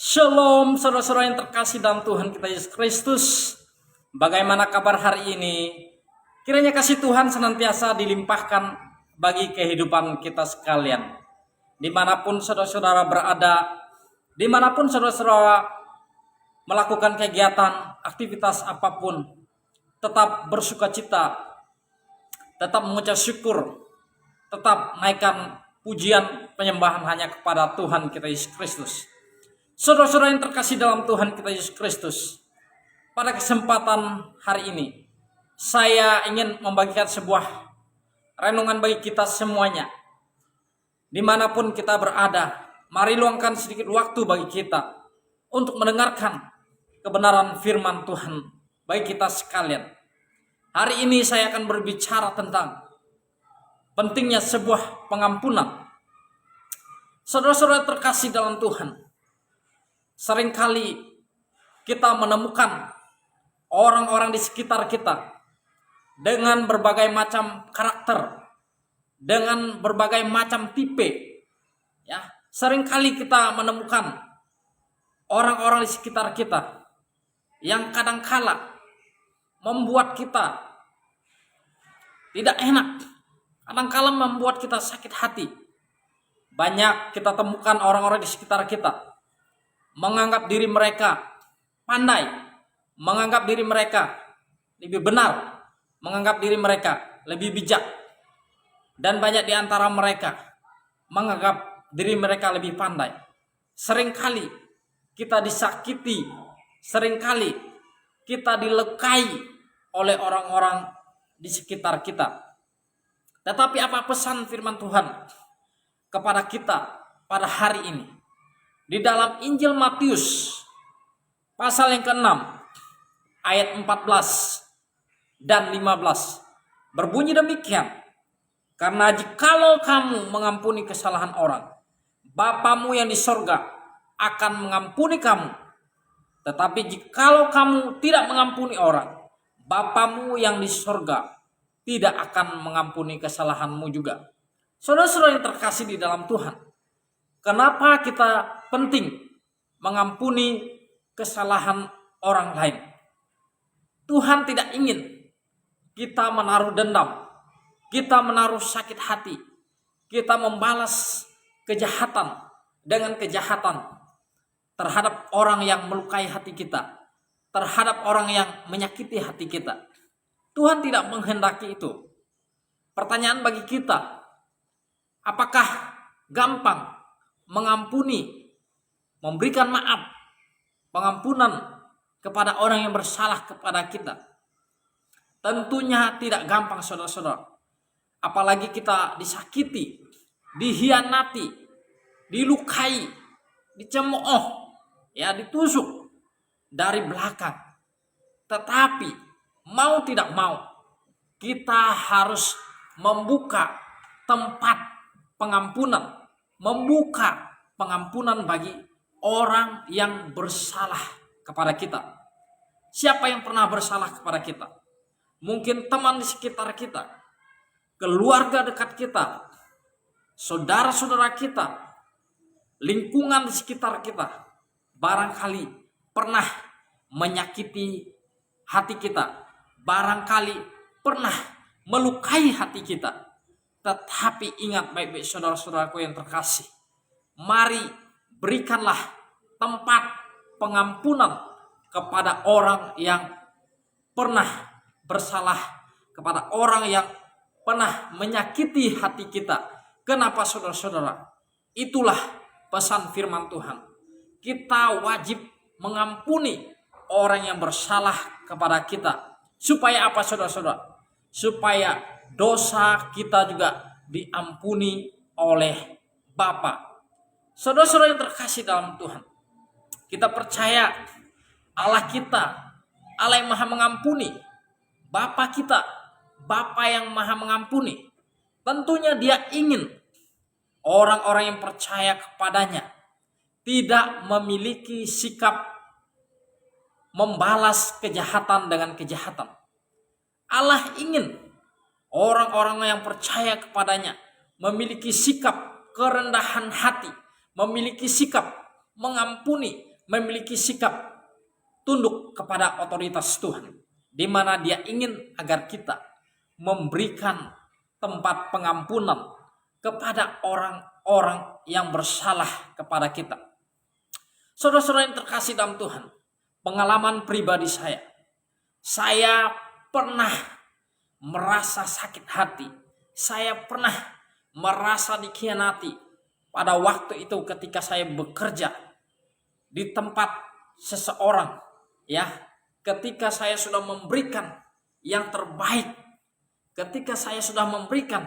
Shalom saudara-saudara yang terkasih dalam Tuhan kita Yesus Kristus. Bagaimana kabar hari ini? Kiranya kasih Tuhan senantiasa dilimpahkan bagi kehidupan kita sekalian. Dimanapun saudara-saudara berada, dimanapun saudara-saudara melakukan kegiatan, aktivitas apapun, tetap bersukacita, tetap mengucap syukur, tetap naikkan pujian penyembahan hanya kepada Tuhan kita Yesus Kristus. Saudara-saudara yang terkasih dalam Tuhan kita Yesus Kristus, pada kesempatan hari ini saya ingin membagikan sebuah renungan bagi kita semuanya. Dimanapun kita berada, mari luangkan sedikit waktu bagi kita untuk mendengarkan kebenaran firman Tuhan bagi kita sekalian. Hari ini saya akan berbicara tentang pentingnya sebuah pengampunan. Saudara-saudara terkasih dalam Tuhan, seringkali kita menemukan orang-orang di sekitar kita dengan berbagai macam karakter, dengan berbagai macam tipe. Ya, seringkali kita menemukan orang-orang di sekitar kita yang kadangkala membuat kita tidak enak, kadangkala membuat kita sakit hati. Banyak kita temukan orang-orang di sekitar kita menganggap diri mereka pandai, menganggap diri mereka lebih benar, menganggap diri mereka lebih bijak. Dan banyak di antara mereka menganggap diri mereka lebih pandai. Seringkali kita disakiti, seringkali kita dilukai oleh orang-orang di sekitar kita. Tetapi apa pesan firman Tuhan kepada kita pada hari ini? Di dalam Injil Matius pasal yang ke-6 ayat 14 dan 15 berbunyi demikian. Karena jikalau kamu mengampuni kesalahan orang, Bapamu yang di sorga akan mengampuni kamu. Tetapi jikalau kamu tidak mengampuni orang, Bapamu yang di sorga tidak akan mengampuni kesalahanmu juga. Saudara-saudara yang terkasih di dalam Tuhan, kenapa kita penting mengampuni kesalahan orang lain? Tuhan tidak ingin kita menaruh dendam, kita menaruh sakit hati, kita membalas kejahatan dengan kejahatan terhadap orang yang melukai hati kita, terhadap orang yang menyakiti hati kita. Tuhan tidak menghendaki itu. Pertanyaan bagi kita, apakah gampang mengampuni, memberikan maaf, pengampunan kepada orang yang bersalah kepada kita? Tentunya tidak gampang, saudara-saudara. Apalagi kita disakiti, dihianati, dilukai, dicemooh, ditusuk dari belakang. Tetapi mau tidak mau, kita harus membuka tempat pengampunan, membuka pengampunan bagi orang yang bersalah kepada kita. Siapa yang pernah bersalah kepada kita? Mungkin teman di sekitar kita, keluarga dekat kita, saudara-saudara kita, lingkungan di sekitar kita, barangkali pernah menyakiti hati kita, barangkali pernah melukai hati kita. Tetapi ingat baik-baik saudara-saudaraku yang terkasih, mari berikanlah tempat pengampunan kepada orang yang pernah bersalah, kepada orang yang pernah menyakiti hati kita. Kenapa saudara-saudara? Itulah pesan firman Tuhan. Kita wajib mengampuni orang yang bersalah kepada kita. Supaya apa saudara-saudara? Supaya dosa kita juga diampuni oleh Bapa. Saudara-saudara yang terkasih dalam Tuhan, kita percaya Allah kita, Allah yang maha mengampuni, Bapa kita, Bapa yang maha mengampuni. Tentunya Dia ingin orang-orang yang percaya kepadanya tidak memiliki sikap membalas kejahatan dengan kejahatan. Allah ingin orang-orang yang percaya kepadanya memiliki sikap kerendahan hati, memiliki sikap mengampuni, memiliki sikap tunduk kepada otoritas Tuhan, di mana dia ingin agar kita memberikan tempat pengampunan kepada orang-orang yang bersalah kepada kita. Saudara-saudara yang terkasih dalam Tuhan, pengalaman pribadi saya pernah merasa sakit hati, saya pernah merasa dikhianati pada waktu itu ketika saya bekerja di tempat seseorang, ya, ketika saya sudah memberikan yang terbaik, ketika saya sudah memberikan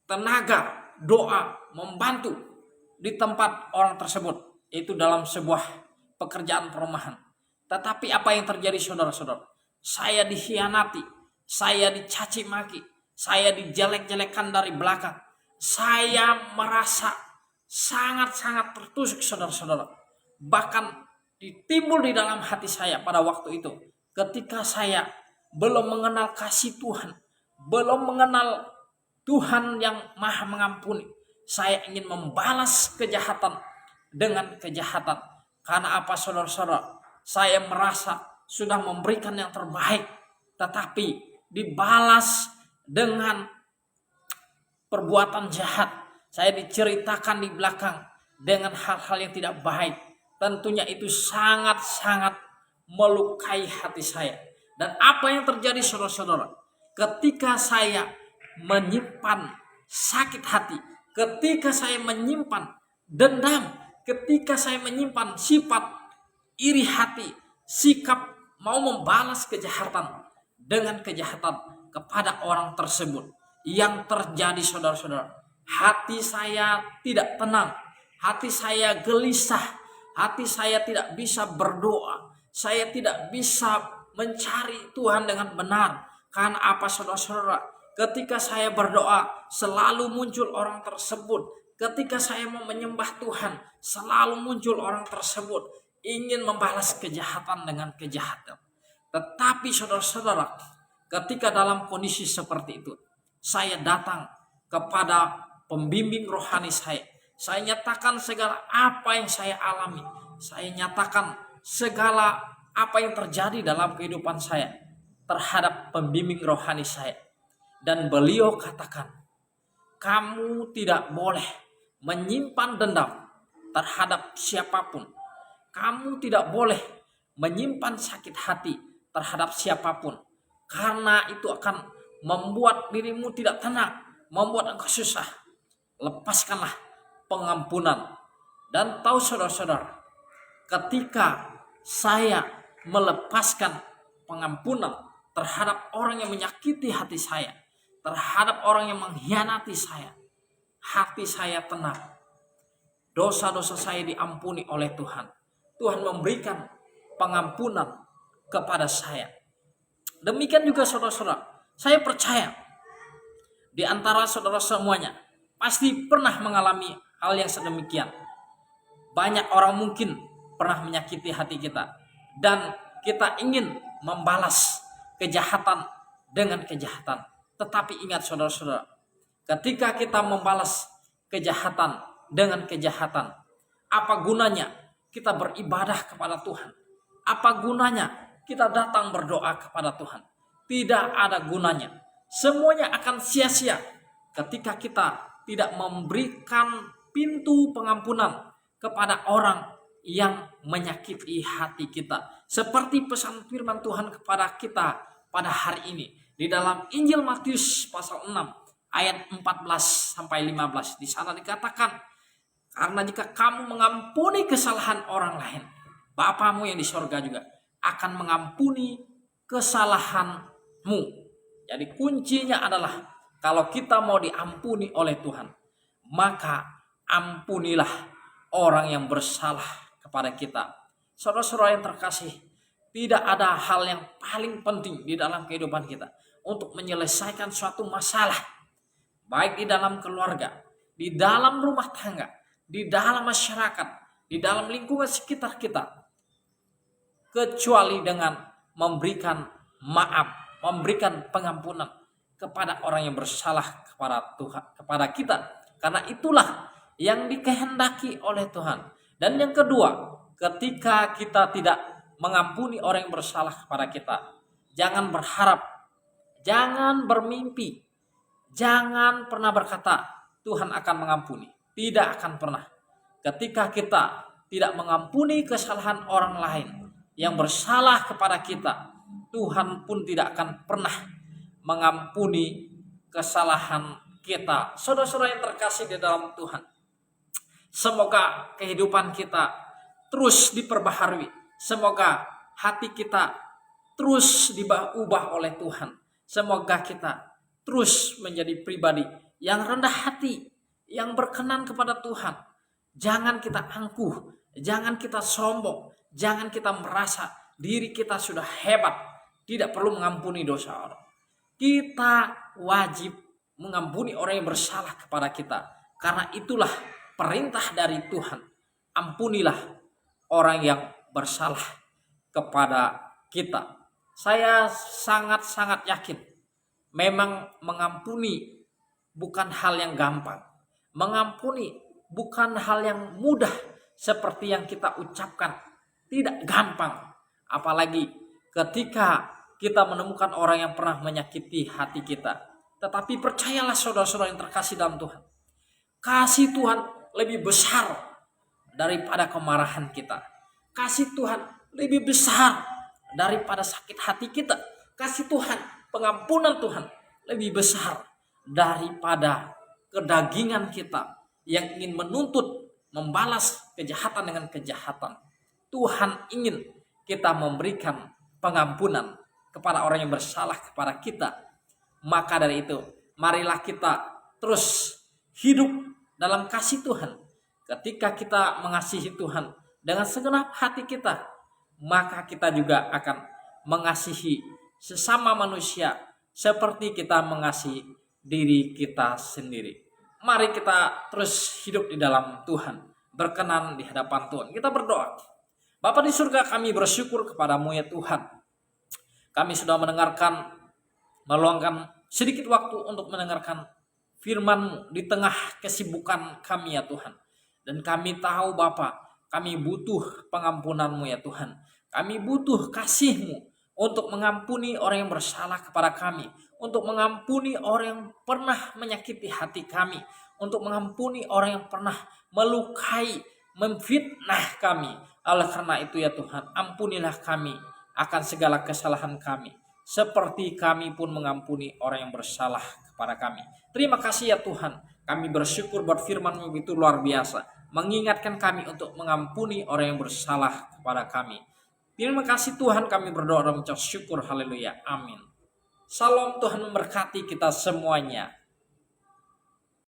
tenaga, doa, membantu di tempat orang tersebut, itu dalam sebuah pekerjaan perumahan. Tetapi apa yang terjadi, saudara-saudara? Saya dikhianati, saya dicaci maki, saya dijelek-jelekan dari belakang. Saya merasa sangat-sangat tertusuk, saudara-saudara. Bahkan ditimbul di dalam hati saya pada waktu itu, ketika saya belum mengenal kasih Tuhan, belum mengenal Tuhan yang maha mengampuni. Saya ingin membalas kejahatan dengan kejahatan. Karena apa, saudara-saudara? Saya merasa sudah memberikan yang terbaik, tetapi dibalas dengan perbuatan jahat. Saya diceritakan di belakang dengan hal-hal yang tidak baik. Tentunya itu sangat-sangat melukai hati saya. Dan apa yang terjadi, saudara-saudara? Ketika saya menyimpan sakit hati, ketika saya menyimpan dendam, ketika saya menyimpan sifat iri hati, sikap mau membalas kejahatan dengan kejahatan kepada orang tersebut, yang terjadi, saudara-saudara, hati saya tidak tenang, hati saya gelisah, hati saya tidak bisa berdoa, saya tidak bisa mencari Tuhan dengan benar. Karena apa, saudara-saudara? Ketika saya berdoa, selalu muncul orang tersebut. Ketika saya mau menyembah Tuhan, selalu muncul orang tersebut ingin membalas kejahatan dengan kejahatan. Tetapi saudara-saudara, ketika dalam kondisi seperti itu, saya datang kepada pembimbing rohani saya. Saya nyatakan segala apa yang saya alami. Saya nyatakan segala apa yang terjadi dalam kehidupan saya terhadap pembimbing rohani saya. Dan beliau katakan, kamu tidak boleh menyimpan dendam terhadap siapapun. Kamu tidak boleh menyimpan sakit hati terhadap siapapun. Karena itu akan membuat dirimu tidak tenang, membuat engkau susah. Lepaskanlah pengampunan. Dan tahu, saudara-saudara, ketika saya melepaskan pengampunan terhadap orang yang menyakiti hati saya, terhadap orang yang mengkhianati saya, hati saya tenang. Dosa-dosa saya diampuni oleh Tuhan. Tuhan memberikan pengampunan kepada saya. Demikian juga saudara-saudara, saya percaya di antara saudara semuanya pasti pernah mengalami hal yang sedemikian. Banyak orang mungkin pernah menyakiti hati kita, dan kita ingin membalas kejahatan dengan kejahatan. Tetapi ingat, saudara-saudara, ketika kita membalas kejahatan dengan kejahatan, apa gunanya kita beribadah kepada Tuhan? Apa gunanya kita datang berdoa kepada Tuhan? Tidak ada gunanya. Semuanya akan sia-sia ketika kita tidak memberikan pintu pengampunan kepada orang yang menyakiti hati kita. Seperti pesan firman Tuhan kepada kita pada hari ini di dalam Injil Matius pasal 6 ayat 14 sampai 15. Di sana dikatakan, karena jika kamu mengampuni kesalahan orang lain, Bapamu yang di sorga juga akan mengampuni kesalahanmu. Jadi kuncinya adalah, kalau kita mau diampuni oleh Tuhan, maka ampunilah orang yang bersalah kepada kita. Saudara-saudara yang terkasih, tidak ada hal yang paling penting di dalam kehidupan kita untuk menyelesaikan suatu masalah, baik di dalam keluarga, di dalam rumah tangga, di dalam masyarakat, di dalam lingkungan sekitar kita, kecuali dengan memberikan maaf, memberikan pengampunan kepada orang yang bersalah kepada Tuhan, kepada kita. Karena itulah yang dikehendaki oleh Tuhan. Dan yang kedua, ketika kita tidak mengampuni orang yang bersalah kepada kita, jangan berharap, jangan bermimpi, jangan pernah berkata Tuhan akan mengampuni. Tidak akan pernah. Ketika kita tidak mengampuni kesalahan orang lain yang bersalah kepada kita, Tuhan pun tidak akan pernah mengampuni kesalahan kita. Saudara-saudara yang terkasih di dalam Tuhan, semoga kehidupan kita terus diperbaharui. Semoga hati kita terus diubah oleh Tuhan. Semoga kita terus menjadi pribadi yang rendah hati, yang berkenan kepada Tuhan. Jangan kita angkuh, jangan kita sombong, jangan kita merasa diri kita sudah hebat, tidak perlu mengampuni dosa orang. Kita wajib mengampuni orang yang bersalah kepada kita, karena itulah perintah dari Tuhan. Ampunilah orang yang bersalah kepada kita. Saya sangat-sangat yakin memang mengampuni bukan hal yang gampang. Mengampuni bukan hal yang mudah seperti yang kita ucapkan. Tidak gampang. Apalagi ketika kita menemukan orang yang pernah menyakiti hati kita. Tetapi percayalah saudara-saudara yang terkasih dalam Tuhan, kasih Tuhan lebih besar daripada kemarahan kita. Kasih Tuhan lebih besar daripada sakit hati kita. Kasih Tuhan, pengampunan Tuhan lebih besar daripada kedagingan kita yang ingin menuntut, membalas kejahatan dengan kejahatan. Tuhan ingin kita memberikan pengampunan kepada orang yang bersalah kepada kita. Maka dari itu, marilah kita terus hidup dalam kasih Tuhan. Ketika kita mengasihi Tuhan dengan segenap hati kita, maka kita juga akan mengasihi sesama manusia seperti kita mengasihi diri kita sendiri. Mari kita terus hidup di dalam Tuhan, berkenan di hadapan Tuhan. Kita berdoa. Bapa di surga, kami bersyukur kepadamu ya Tuhan. Kami sudah mendengarkan, meluangkan sedikit waktu untuk mendengarkan firman-Mu di tengah kesibukan kami ya Tuhan. Dan kami tahu Bapa, kami butuh pengampunan-Mu ya Tuhan. Kami butuh kasih-Mu untuk mengampuni orang yang bersalah kepada kami. Untuk mengampuni orang yang pernah menyakiti hati kami. Untuk mengampuni orang yang pernah melukai, memfitnah kami. Oleh karena itu ya Tuhan, ampunilah kami akan segala kesalahan kami. Seperti kami pun mengampuni orang yang bersalah kepada kami. Terima kasih ya Tuhan. Kami bersyukur buat firman-Mu itu luar biasa. Mengingatkan kami untuk mengampuni orang yang bersalah kepada kami. Terima kasih Tuhan, kami berdoa dan mengucap syukur. Haleluya. Amin. Salam, Tuhan memberkati kita semuanya.